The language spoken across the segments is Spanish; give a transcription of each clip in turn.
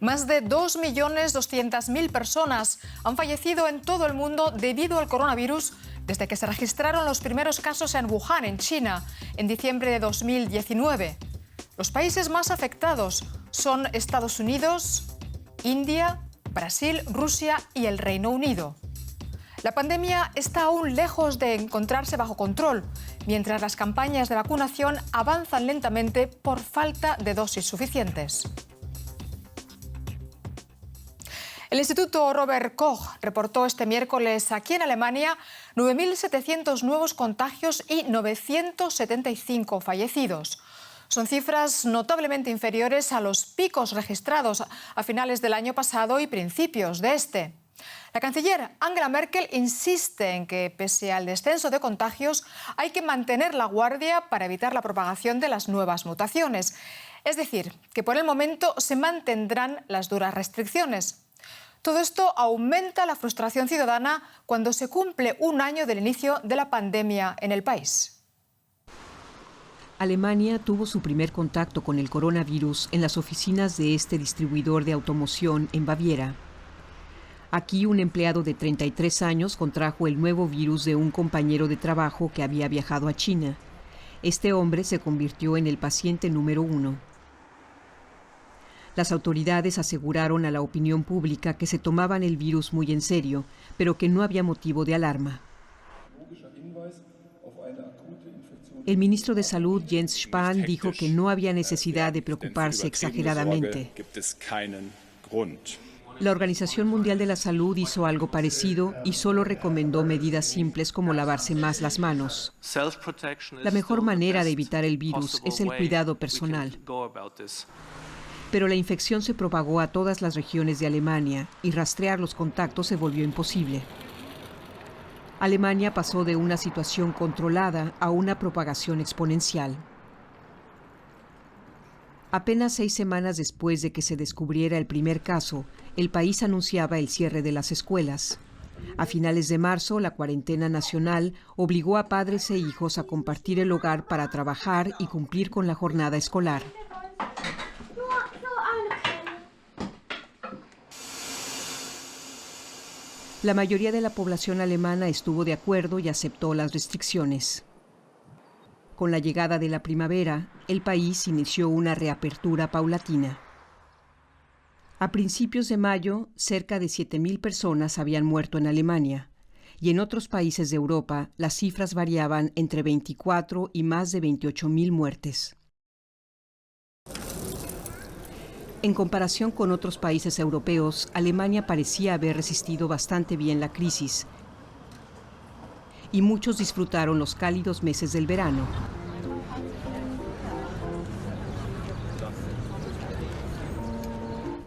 Más de 2.200.000 personas han fallecido en todo el mundo debido al coronavirus desde que se registraron los primeros casos en Wuhan, en China, en diciembre de 2019. Los países más afectados son Estados Unidos, India, Brasil, Rusia y el Reino Unido. La pandemia está aún lejos de encontrarse bajo control, mientras las campañas de vacunación avanzan lentamente por falta de dosis suficientes. El Instituto Robert Koch reportó este miércoles aquí en Alemania 9.700 nuevos contagios y 975 fallecidos. Son cifras notablemente inferiores a los picos registrados a finales del año pasado y principios de este. La canciller Angela Merkel insiste en que, pese al descenso de contagios, hay que mantener la guardia para evitar la propagación de las nuevas mutaciones. Es decir, que por el momento se mantendrán las duras restricciones. Todo esto aumenta la frustración ciudadana cuando se cumple un año del inicio de la pandemia en el país. Alemania tuvo su primer contacto con el coronavirus en las oficinas de este distribuidor de automoción en Baviera. Aquí un empleado de 33 años contrajo el nuevo virus de un compañero de trabajo que había viajado a China. Este hombre se convirtió en el paciente número 1. Las autoridades aseguraron a la opinión pública que se tomaban el virus muy en serio, pero que no había motivo de alarma. El ministro de Salud, Jens Spahn, dijo que no había necesidad de preocuparse exageradamente. La Organización Mundial de la Salud hizo algo parecido y solo recomendó medidas simples como lavarse más las manos. La mejor manera de evitar el virus es el cuidado personal. Pero la infección se propagó a todas las regiones de Alemania y rastrear los contactos se volvió imposible. Alemania pasó de una situación controlada a una propagación exponencial. Apenas 6 semanas después de que se descubriera el primer caso, el país anunciaba el cierre de las escuelas. A finales de marzo, la cuarentena nacional obligó a padres e hijos a compartir el hogar para trabajar y cumplir con la jornada escolar. La mayoría de la población alemana estuvo de acuerdo y aceptó las restricciones. Con la llegada de la primavera, el país inició una reapertura paulatina. A principios de mayo, cerca de 7.000 personas habían muerto en Alemania, y en otros países de Europa las cifras variaban entre 24 y más de 28.000 muertes. En comparación con otros países europeos, Alemania parecía haber resistido bastante bien la crisis, y muchos disfrutaron los cálidos meses del verano.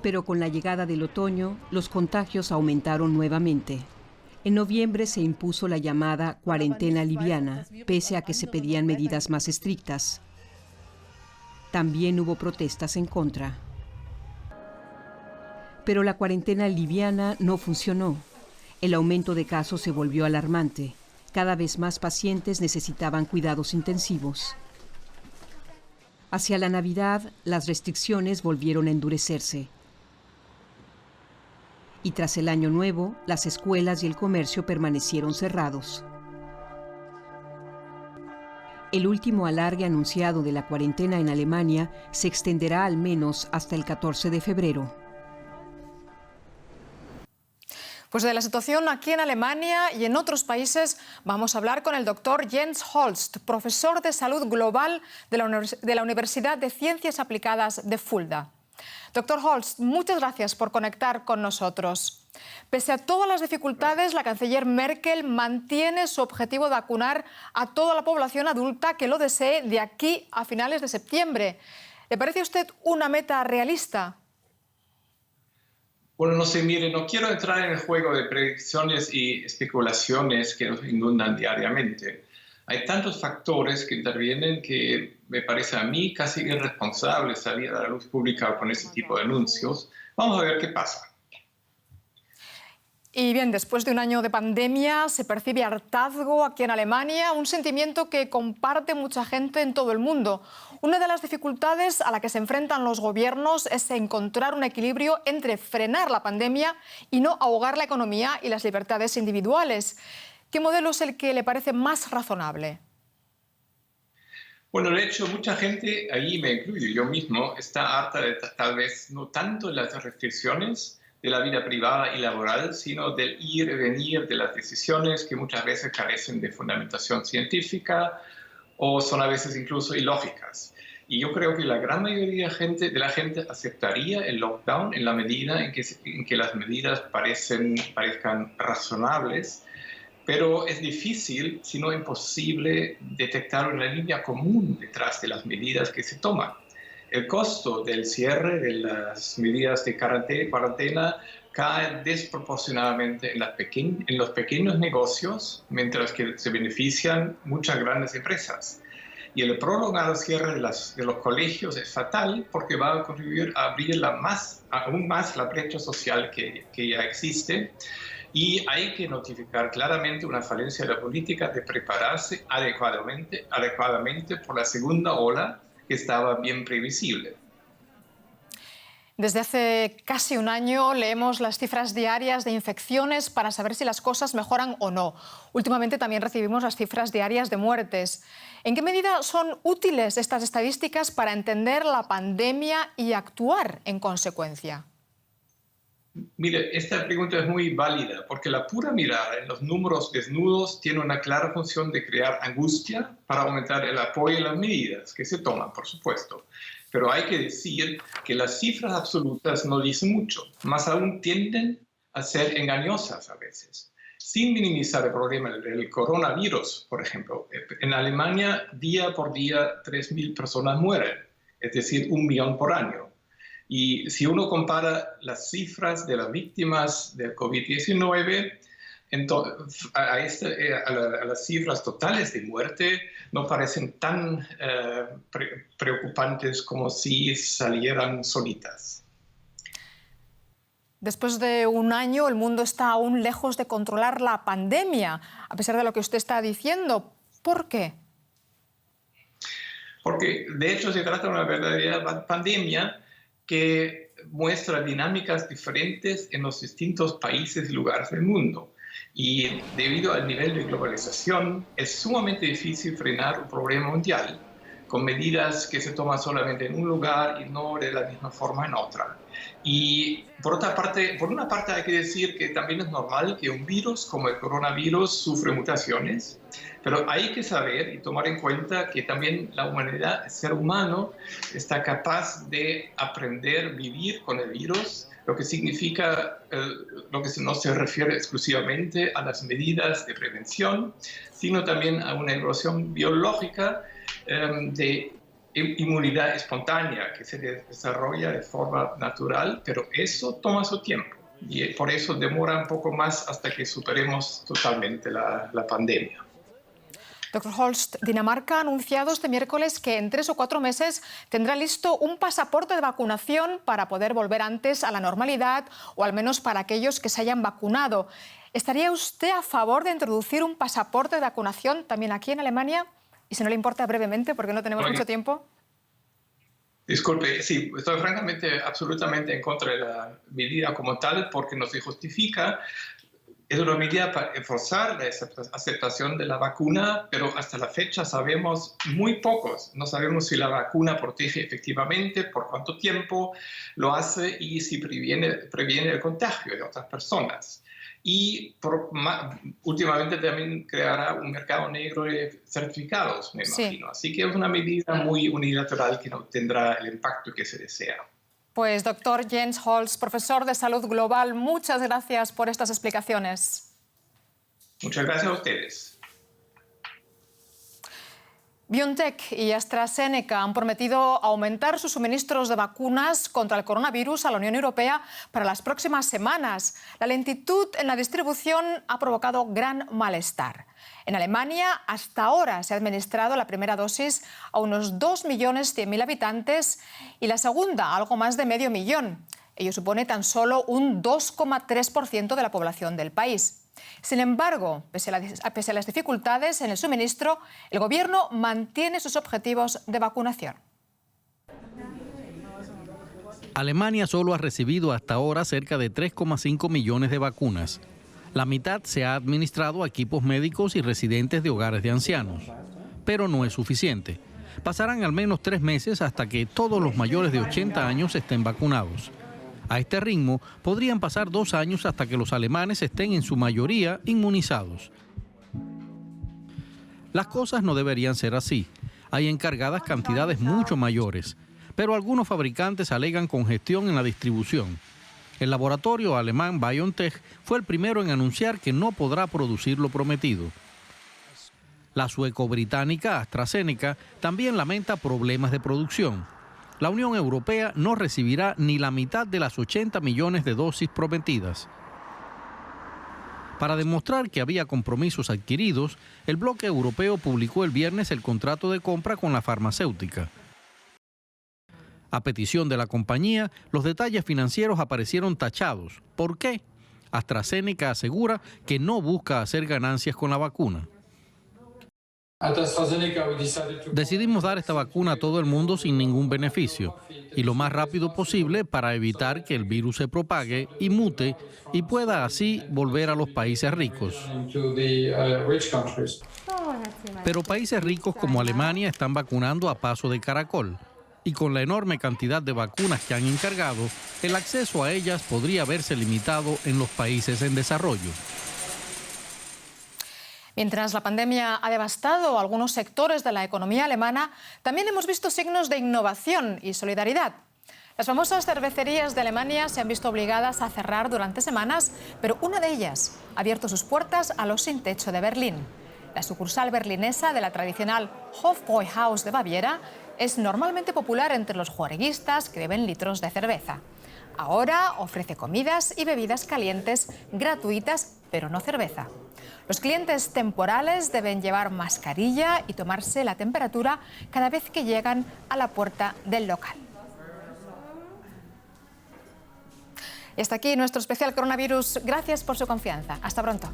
Pero con la llegada del otoño, los contagios aumentaron nuevamente. En noviembre se impuso la llamada cuarentena liviana, pese a que se pedían medidas más estrictas. También hubo protestas en contra. Pero la cuarentena liviana no funcionó. El aumento de casos se volvió alarmante. Cada vez más pacientes necesitaban cuidados intensivos. Hacia la Navidad, las restricciones volvieron a endurecerse. Y tras el Año Nuevo, las escuelas y el comercio permanecieron cerrados. El último alargue anunciado de la cuarentena en Alemania se extenderá al menos hasta el 14 de febrero. Pues de la situación aquí en Alemania y en otros países vamos a hablar con el doctor Jens Holst, profesor de salud global de la Universidad de Ciencias Aplicadas de Fulda. Doctor Holst, muchas gracias por conectar con nosotros. Pese a todas las dificultades, la canciller Merkel mantiene su objetivo de vacunar a toda la población adulta que lo desee de aquí a finales de septiembre. ¿Le parece a usted una meta realista? Bueno, no sé, mire, no quiero entrar en el juego de predicciones y especulaciones que nos inundan diariamente. Hay tantos factores que intervienen que me parece a mí casi irresponsable salir a la luz pública con ese tipo de anuncios. Vamos a ver qué pasa. Y bien, después de un año de pandemia se percibe hartazgo aquí en Alemania, un sentimiento que comparte mucha gente en todo el mundo. Una de las dificultades a la que se enfrentan los gobiernos es encontrar un equilibrio entre frenar la pandemia y no ahogar la economía y las libertades individuales. ¿Qué modelo es el que le parece más razonable? Bueno, de hecho, mucha gente, ahí me incluyo yo mismo, está harta de tal vez no tanto de las restricciones de la vida privada y laboral, sino del ir y venir de las decisiones que muchas veces carecen de fundamentación científica o son a veces incluso ilógicas. Y yo creo que la gran mayoría de la gente aceptaría el lockdown en la medida en que las medidas parezcan razonables, pero es difícil, si no imposible, detectar una línea común detrás de las medidas que se toman. El costo del cierre de las medidas de cuarentena cae desproporcionadamente en los pequeños negocios, mientras que se benefician muchas grandes empresas. Y el prolongado cierre de los colegios es fatal porque va a contribuir a abrir aún más la brecha social que ya existe. Y hay que notificar claramente una falencia de la política de prepararse adecuadamente por la segunda ola que estaba bien previsible. Desde hace casi un año leemos las cifras diarias de infecciones para saber si las cosas mejoran o no. Últimamente también recibimos las cifras diarias de muertes. ¿En qué medida son útiles estas estadísticas para entender la pandemia y actuar en consecuencia? Mire, esta pregunta es muy válida porque la pura mirada en los números desnudos tiene una clara función de crear angustia para aumentar el apoyo a las medidas que se toman, por supuesto. Pero hay que decir que las cifras absolutas no dicen mucho, más aún tienden a ser engañosas a veces. Sin minimizar el problema del coronavirus, por ejemplo, en Alemania día por día 3.000 personas mueren, es decir, 1 millón por año. Y si uno compara las cifras de las víctimas del COVID-19 a las cifras totales de muerte, no parecen tan preocupantes como si salieran solitas. Después de un año, el mundo está aún lejos de controlar la pandemia, a pesar de lo que usted está diciendo. ¿Por qué? Porque, de hecho, se trata de una verdadera pandemia que muestra dinámicas diferentes en los distintos países y lugares del mundo. Y debido al nivel de globalización, es sumamente difícil frenar un problema mundial con medidas que se toman solamente en un lugar y no de la misma forma en otra. Y por una parte hay que decir que también es normal que un virus como el coronavirus sufre mutaciones, pero hay que saber y tomar en cuenta que también la humanidad, el ser humano, está capaz de aprender a vivir con el virus, lo que significa, lo que no se refiere exclusivamente a las medidas de prevención, sino también a una evolución biológica de inmunidad espontánea que se desarrolla de forma natural, pero eso toma su tiempo y por eso demora un poco más hasta que superemos totalmente la pandemia. Dr. Holst, Dinamarca ha anunciado este miércoles que en 3 o 4 meses tendrá listo un pasaporte de vacunación para poder volver antes a la normalidad, o al menos para aquellos que se hayan vacunado. ¿Estaría usted a favor de introducir un pasaporte de vacunación también aquí en Alemania? Y si no le importa, brevemente, porque no tenemos mucho tiempo. Disculpe, sí, estoy francamente, absolutamente en contra de la medida como tal, porque no se justifica. Es una medida para forzar la aceptación de la vacuna, pero hasta la fecha sabemos muy pocos. No sabemos si la vacuna protege efectivamente, por cuánto tiempo lo hace y si previene el contagio de otras personas. Y últimamente también creará un mercado negro de certificados, me imagino. Así que es una medida muy unilateral que no tendrá el impacto que se desea. Pues doctor Jens Holst, profesor de Salud Global, muchas gracias por estas explicaciones. Muchas gracias a ustedes. BioNTech y AstraZeneca han prometido aumentar sus suministros de vacunas contra el coronavirus a la Unión Europea para las próximas semanas. La lentitud en la distribución ha provocado gran malestar. En Alemania, hasta ahora se ha administrado la primera dosis a unos 2.100.000 habitantes y la segunda a algo más de medio millón. Ello supone tan solo un 2,3% de la población del país. Sin embargo, pese a las dificultades en el suministro, el Gobierno mantiene sus objetivos de vacunación. Alemania solo ha recibido hasta ahora cerca de 3,5 millones de vacunas. La mitad se ha administrado a equipos médicos y residentes de hogares de ancianos. Pero no es suficiente. Pasarán al menos 3 meses hasta que todos los mayores de 80 años estén vacunados. A este ritmo, podrían pasar 2 años hasta que los alemanes estén en su mayoría inmunizados. Las cosas no deberían ser así. Hay encargadas cantidades mucho mayores, pero algunos fabricantes alegan congestión en la distribución. El laboratorio alemán BioNTech fue el primero en anunciar que no podrá producir lo prometido. La sueco-británica AstraZeneca también lamenta problemas de producción. La Unión Europea no recibirá ni la mitad de las 80 millones de dosis prometidas. Para demostrar que había compromisos adquiridos, el bloque europeo publicó el viernes el contrato de compra con la farmacéutica. A petición de la compañía, los detalles financieros aparecieron tachados. ¿Por qué? AstraZeneca asegura que no busca hacer ganancias con la vacuna. Decidimos dar esta vacuna a todo el mundo sin ningún beneficio y lo más rápido posible para evitar que el virus se propague y mute y pueda así volver a los países ricos. Pero países ricos como Alemania están vacunando a paso de caracol. Y con la enorme cantidad de vacunas que han encargado, el acceso a ellas podría verse limitado en los países en desarrollo. Mientras la pandemia ha devastado algunos sectores de la economía alemana, también hemos visto signos de innovación y solidaridad. Las famosas cervecerías de Alemania se han visto obligadas a cerrar durante semanas, pero una de ellas ha abierto sus puertas a los sin techo de Berlín. La sucursal berlinesa de la tradicional Hofbräuhaus de Baviera es normalmente popular entre los juerguistas que beben litros de cerveza. Ahora ofrece comidas y bebidas calientes gratuitas, pero no cerveza. Los clientes temporales deben llevar mascarilla y tomarse la temperatura cada vez que llegan a la puerta del local. Y hasta aquí nuestro especial coronavirus. Gracias por su confianza. Hasta pronto.